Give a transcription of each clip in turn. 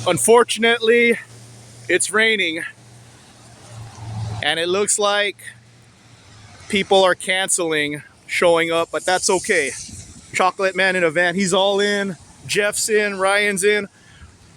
Unfortunately, it's raining and it looks like people are canceling showing up, but that's okay. Chocolate Man in a van, he's all in. Jeff's in, Ryan's in.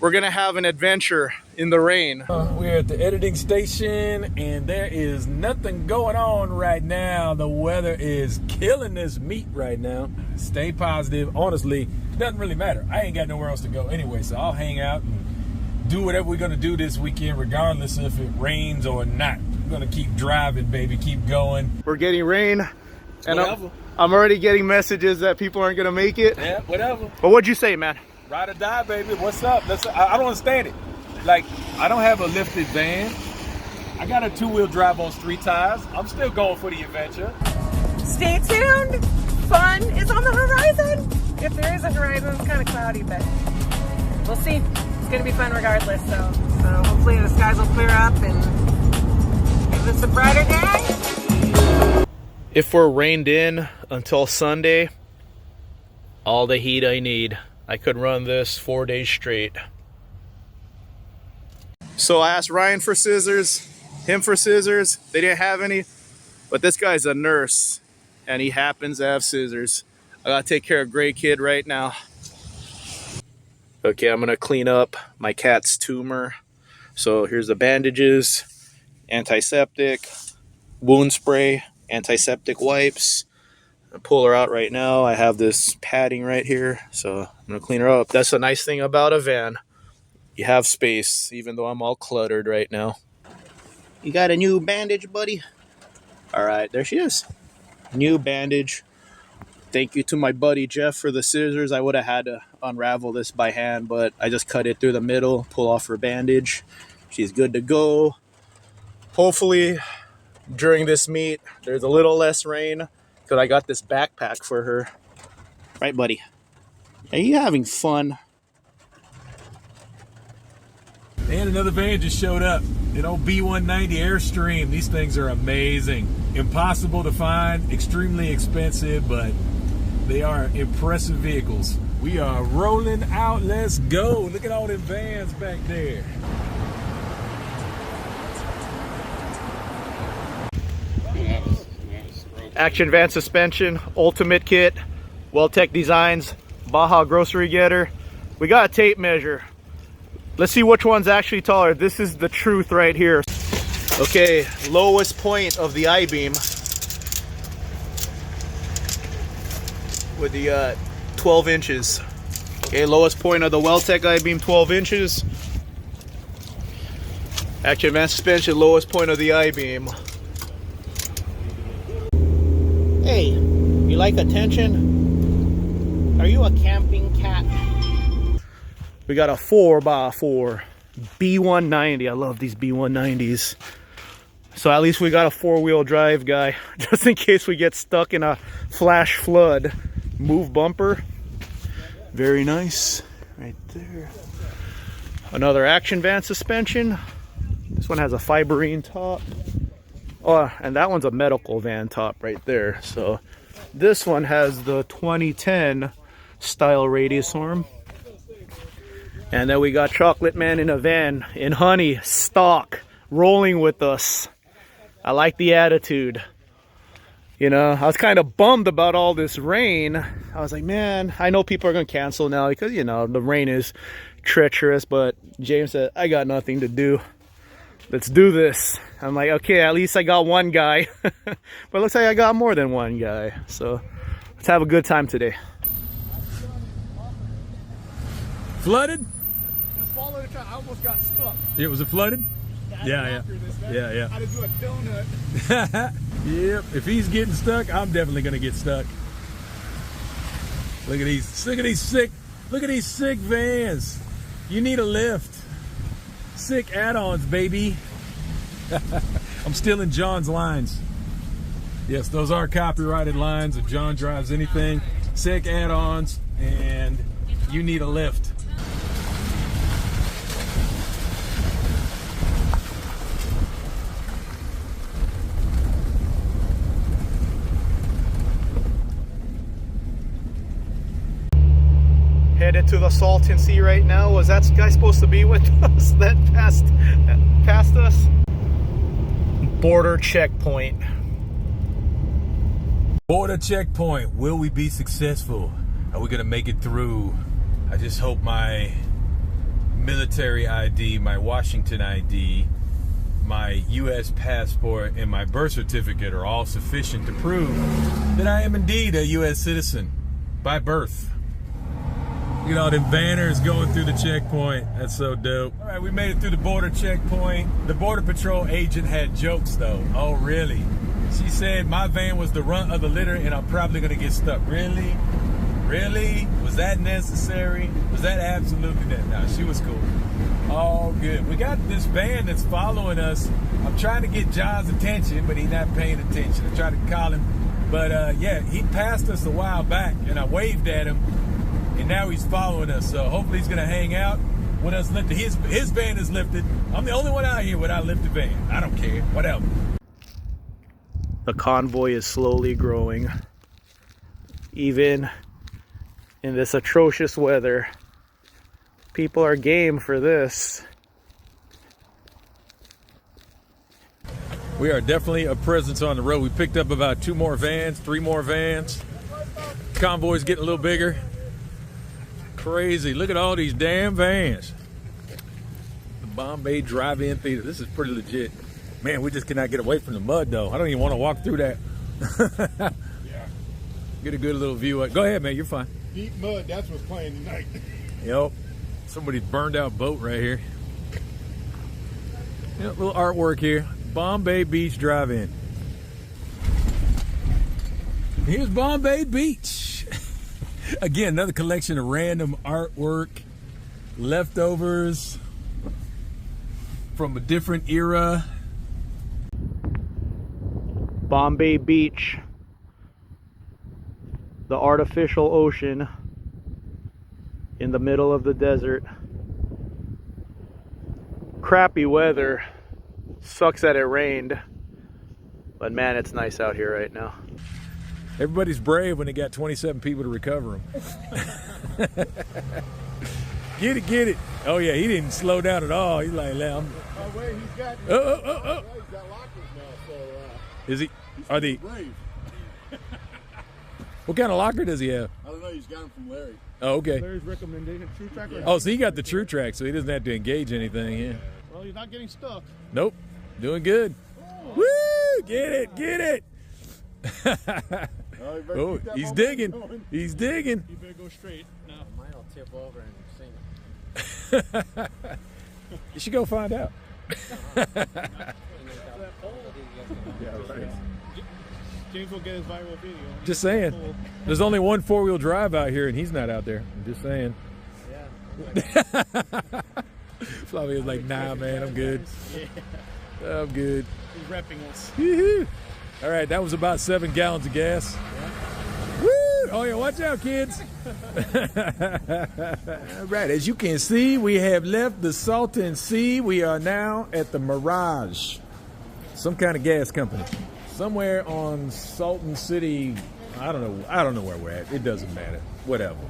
We're gonna have an adventure in the rain. We're at the editing station and there is nothing going on right now. The weather is killing this meat right now. Stay positive. Honestly, it doesn't really matter. I ain't got nowhere else to go anyway, so I'll hang out and do whatever we're gonna do this weekend, regardless if it rains or not. We're gonna keep driving, baby, keep going. We're getting rain, and I'm already getting messages that people aren't gonna make it. Yeah, whatever. But what'd you say, man? Ride or die, baby. What's up? I don't understand it. Like, I don't have a lifted van. I got a two-wheel drive on street tires. I'm still going for the adventure. Stay tuned. Fun is on the horizon. If there is a horizon, it's kind of cloudy, but we'll see. It's going to be fun regardless. So hopefully the skies will clear up and give us a brighter day. If we're rained in until Sunday, all the heat I need. I could run this 4 days straight. So I asked Ryan for scissors, him for scissors. They didn't have any, but this guy's a nurse and he happens to have scissors. I gotta take care of Gray Kid right now. Okay, I'm gonna clean up my cat's tumor. So here's the bandages, antiseptic, wound spray, antiseptic wipes. I pull her out right now. I have this padding right here, so I'm gonna clean her up. That's the nice thing about a van. You have space, even though I'm all cluttered right now. You got a new bandage, buddy? All right, there she is. New bandage. Thank you to my buddy Jeff for the scissors. I would have had to unravel this by hand, but I just cut it through the middle, pull off her bandage. She's good to go. Hopefully, during this meet, there's a little less rain, because I got this backpack for her. Right, buddy? Are you having fun? And another van just showed up. An old B190 Airstream. These things are amazing. Impossible to find, extremely expensive, but they are impressive vehicles. We are rolling out. Let's go. Look at all them vans back there. Action van suspension, ultimate kit, Well-Tech Designs, Baja grocery getter. We got a tape measure. Let's see which one's actually taller. This is the truth right here. Okay, lowest point of the I-beam with the 12 inches. Okay, lowest point of the Well-Tech I-beam, 12 inches. Action van suspension, lowest point of the I-beam. Hey, you like attention? Are you a camping cat? We got a 4x4 B190. I love these B190s. So at least we got a four-wheel drive guy, just in case we get stuck in a flash flood. Move bumper. Very nice. Right there. Another action van suspension. This one has a fiberine top. Oh, and that one's a medical van top right there. So this one has the 2010 style radius arm. And then we got Chocolate Man in a van in honey, stock, rolling with us. I like the attitude. You know, I was kind of bummed about all this rain. I was like, man, I know people are going to cancel now because, you know, the rain is treacherous. But James said, I got nothing to do. Let's do this. I'm like, okay, at least I got one guy. But it looks like I got more than one guy. So let's have a good time today. Flooded? Just followed it. I almost got stuck. It was flooded? Yeah. I had to do a donut. Yep. If he's getting stuck, I'm definitely gonna get stuck. Look at these sick vans. You need a lift. Sick add-ons, baby. I'm stealing John's lines. Yes, those are copyrighted lines. If John drives anything, sick add-ons, and you need a lift. Headed to the Salton Sea right now. Was that guy supposed to be with us that passed us? Border checkpoint. Border checkpoint. Will we be successful? Are we gonna make it through? I just hope my military ID, my Washington ID, my U.S. passport, and my birth certificate are all sufficient to prove that I am indeed a U.S. citizen by birth. Look at all them banners going through the checkpoint. That's so dope. All right, we made it through the border checkpoint. The Border Patrol agent had jokes though. Oh, really? She said my van was the runt of the litter and I'm probably gonna get stuck. Really? Really? Was that necessary? Was that absolutely necessary? No, she was cool. All good. We got this van that's following us. I'm trying to get John's attention, but he's not paying attention. I tried to call him, but yeah, he passed us a while back, and I waved at him, and now he's following us. So hopefully he's gonna hang out with us lifted. His van is lifted. I'm the only one out here without a lifted van. I don't care. Whatever. The convoy is slowly growing, even in this atrocious weather. People are game for this. We are definitely a presence on the road. We picked up about 2 more vans, 3 more vans. Convoy's getting a little bigger. Crazy. Look at all these damn vans. The Bombay Drive-In Theater. This is pretty legit. Man, we just cannot get away from the mud, though. I don't even want to walk through that. Yeah. Get a good little view. Go ahead, man. You're fine. Deep mud, that's what's playing tonight. Yep. Somebody's burned out boat right here. Yep, little artwork here. Bombay Beach Drive-In. Here's Bombay Beach. Again, another collection of random artwork, leftovers from a different era. Bombay Beach, the artificial ocean in the middle of the desert. Crappy weather. Sucks that it rained. But man, it's nice out here right now. Everybody's brave when they got 27 people to recover them. Get it, get it. Oh yeah, he didn't slow down at all. He's like, Oh wait, he's got oh. he's got lockers now, so Is he? Are they? brave. What kind of locker does he have? I don't know, he's got him from Larry. Oh, okay. Larry's recommendation, true tracker. Oh, so he got the true track, so he doesn't have to engage anything. Yeah. Well, he's not getting stuck. Nope. Doing good. Woo! Get it, get it. Oh, he's digging. Going. He's digging. You better go straight now. Mine will tip over and sink. You should go find out. Yeah, right. James will get his viral video. Just saying. There's only one 4-wheel drive out here, and he's not out there. I'm just saying. Yeah. Flavia's like, nah, man, I'm good. I'm good. He's repping us. Woo-hoo. All right, that was about 7 gallons of gas. Woo! Oh, yeah, watch out, kids. All right, as you can see, we have left the Salton Sea. We are now at the Mirage, some kind of gas company. Somewhere on Salton City, I don't know where we're at. It doesn't matter. Whatever.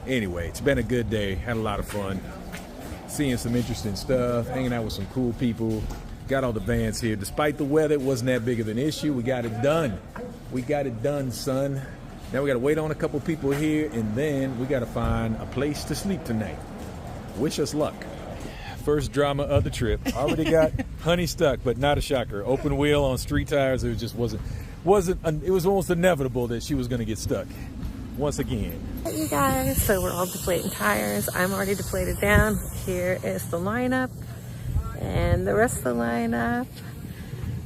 Anyway, it's been a good day. Had a lot of fun. Seeing some interesting stuff, hanging out with some cool people. Got all the vans here. Despite the weather, it wasn't that big of an issue. We got it done. We got it done, son. Now we got to wait on a couple people here, and then we got to find a place to sleep tonight. Wish us luck. First drama of the trip. Already got honey stuck, but not a shocker. Open wheel on street tires. It just wasn't. It was almost inevitable that she was going to get stuck. Once again. Hey you guys, so we're all deflating tires. I'm already deflated down. Here is the lineup and the rest of the lineup.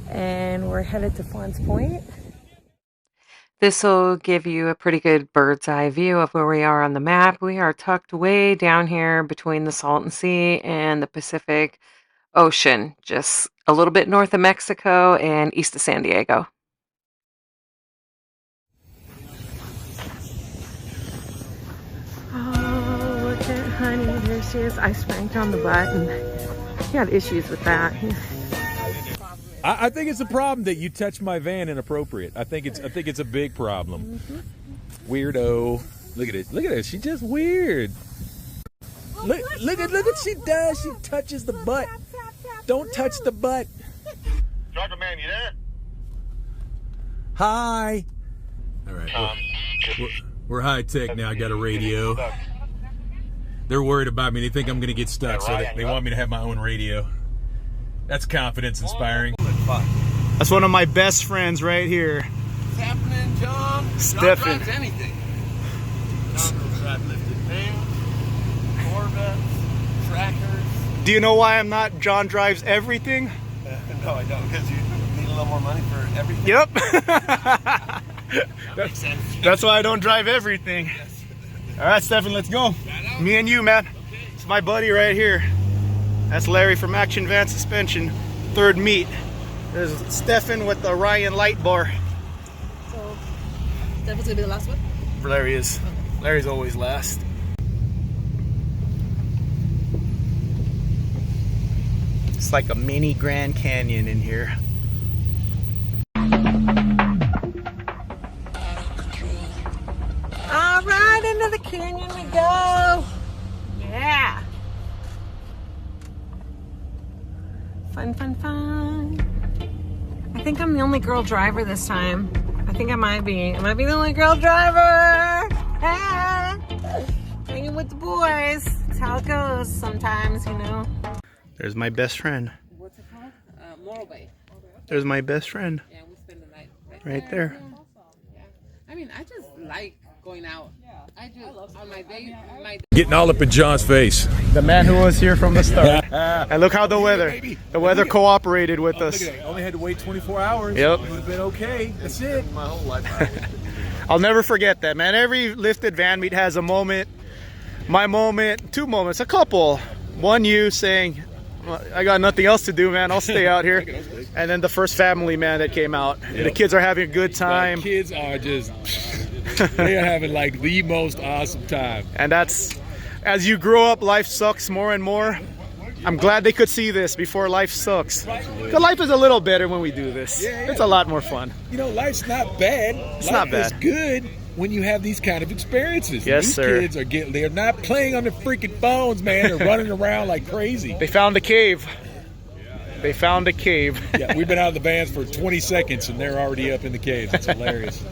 And we're headed to Fawns Point. This will give you a pretty good bird's eye view of where we are on the map. We are tucked way down here between the Salton Sea and the Pacific Ocean, just a little bit north of Mexico and east of San Diego. Oh, look at Honey. There she is. I spanked on the butt and he had issues with that. I think it's a problem that you touched my van inappropriate. I think it's a big problem. Weirdo. Look at it. Look at it. She's just weird. Look at she does. She touches the butt. Don't touch the butt. Trucker man, you there? Hi. All right. We're high tech now. I got a radio. They're worried about me. They think I'm going to get stuck, so they want me to have my own radio. That's confidence inspiring. That's one of my best friends right here. What's happening, John? Stephen. John drives anything. John will drive lifted vans, Corvettes, trackers. Do you know why I'm not John drives everything? No, I don't, because you need a little more money for everything. Yep. That makes sense. That's why I don't drive everything. All right, Stephen, let's go. Me and you, man. It's my buddy right here. That's Larry from Action Van Suspension. Third meet. There's Stephen with the Orion light bar. So, that was gonna be the last one? Larry is. Larry's always last. It's like a mini Grand Canyon in here. All right, into the canyon we go. Yeah. Fun, fun, fun. I think I'm the only girl driver this time. I think I might be. I might be the only girl driver. Hey. Hanging with the boys. That's how it goes sometimes, you know. There's my best friend. What's it called? Morro Bay. There's my best friend. Yeah, we spend the night Right there. Yeah. I mean, I just like going out. I just on my day, Getting all up in John's face. The man who was here from the start. And look how the weather cooperated with us. Look at that. Only had to wait 24 hours. Yep. It would have been okay. That's it. My whole life. I'll never forget that, man. Every lifted van meet has a moment. My moment, two moments, a couple. One, you saying, well, I got nothing else to do, man. I'll stay out here. And then the first family, man, that came out. The kids are having a good time. The kids are just, they are having like the most awesome time. And that's, as you grow up, life sucks more and more. I'm glad they could see this before life sucks. Because life is a little better when we do this. Yeah. It's a lot more fun. You know, life's not bad. It's not bad. Life is good when you have these kind of experiences. Yes, these sir. Kids are they're not playing on their freaking phones, man. They're running around like crazy. They found a cave. They found a cave. Yeah, we've been out of the vans for 20 seconds and they're already up in the caves. It's hilarious.